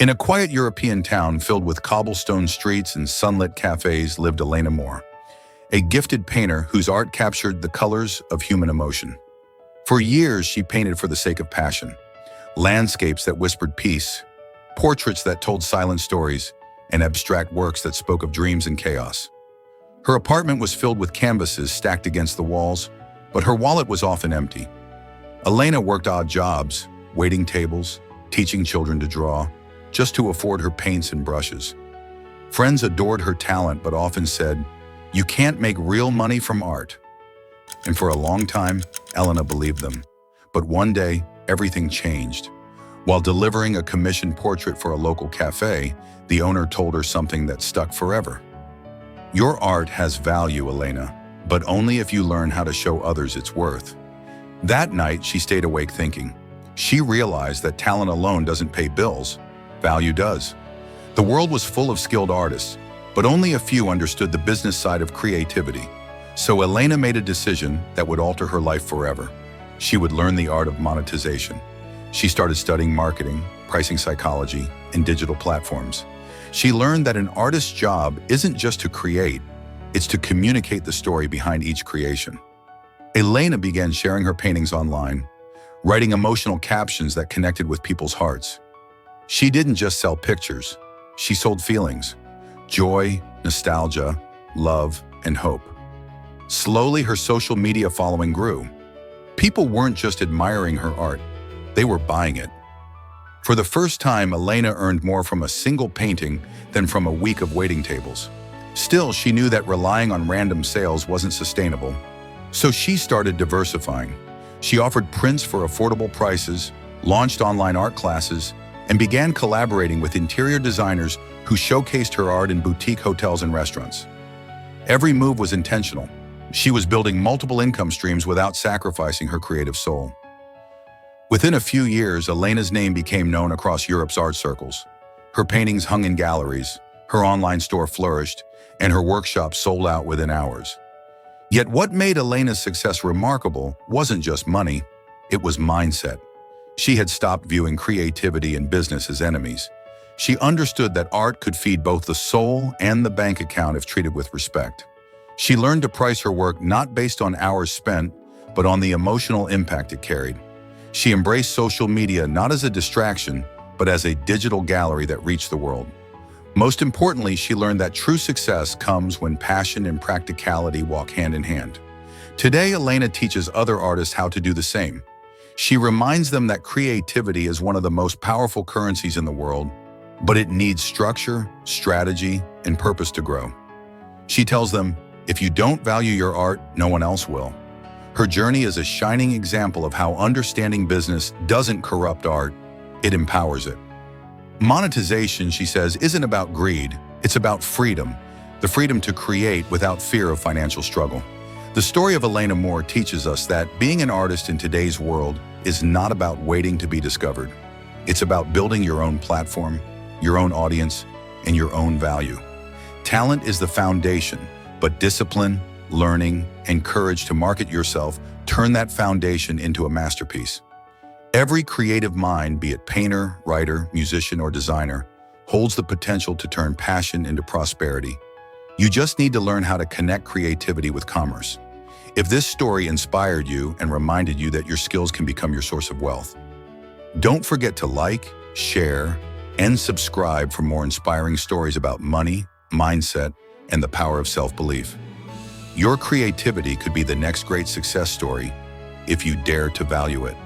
In a quiet European town filled with cobblestone streets and sunlit cafes lived Elena Moore, a gifted painter whose art captured the colors of human emotion. For years, she painted for the sake of passion, landscapes that whispered peace, portraits that told silent stories, and abstract works that spoke of dreams and chaos. Her apartment was filled with canvases stacked against the walls, but her wallet was often empty. Elena worked odd jobs, waiting tables, teaching children to draw, just to afford her paints and brushes. Friends adored her talent but often said, "You can't make real money from art." And for a long time, Elena believed them. But one day, everything changed. While delivering a commissioned portrait for a local cafe, the owner told her something that stuck forever. "Your art has value, Elena, but only if you learn how to show others its worth." That night, she stayed awake thinking. She realized that talent alone doesn't pay bills. Value does. The world was full of skilled artists, but only a few understood the business side of creativity. So Elena made a decision that would alter her life forever. She would learn the art of monetization. She started studying marketing, pricing psychology, and digital platforms. She learned that an artist's job isn't just to create, it's to communicate the story behind each creation. Elena began sharing her paintings online, writing emotional captions that connected with people's hearts. She didn't just sell pictures, she sold feelings, joy, nostalgia, love, and hope. Slowly, her social media following grew. People weren't just admiring her art, they were buying it. For the first time, Elena earned more from a single painting than from a week of waiting tables. Still, she knew that relying on random sales wasn't sustainable. So she started diversifying. She offered prints for affordable prices, launched online art classes, and began collaborating with interior designers who showcased her art in boutique hotels and restaurants. Every move was intentional. She was building multiple income streams without sacrificing her creative soul. Within a few years, Elena's name became known across Europe's art circles. Her paintings hung in galleries, her online store flourished, and her workshops sold out within hours. Yet what made Elena's success remarkable wasn't just money, it was mindset. She had stopped viewing creativity and business as enemies. She understood that art could feed both the soul and the bank account if treated with respect. She learned to price her work not based on hours spent, but on the emotional impact it carried. She embraced social media not as a distraction, but as a digital gallery that reached the world. Most importantly, she learned that true success comes when passion and practicality walk hand in hand. Today, Elena teaches other artists how to do the same. She reminds them that creativity is one of the most powerful currencies in the world, but it needs structure, strategy, and purpose to grow. She tells them, if you don't value your art, no one else will. Her journey is a shining example of how understanding business doesn't corrupt art, it empowers it. Monetization, she says, isn't about greed, it's about freedom, the freedom to create without fear of financial struggle. The story of Elena Moore teaches us that being an artist in today's world is not about waiting to be discovered. It's about building your own platform, your own audience, and your own value. Talent is the foundation, but discipline, learning, and courage to market yourself turn that foundation into a masterpiece. Every creative mind, be it painter, writer, musician, or designer, holds the potential to turn passion into prosperity. You just need to learn how to connect creativity with commerce. If this story inspired you and reminded you that your skills can become your source of wealth, don't forget to like, share, and subscribe for more inspiring stories about money, mindset, and the power of self-belief. Your creativity could be the next great success story if you dare to value it.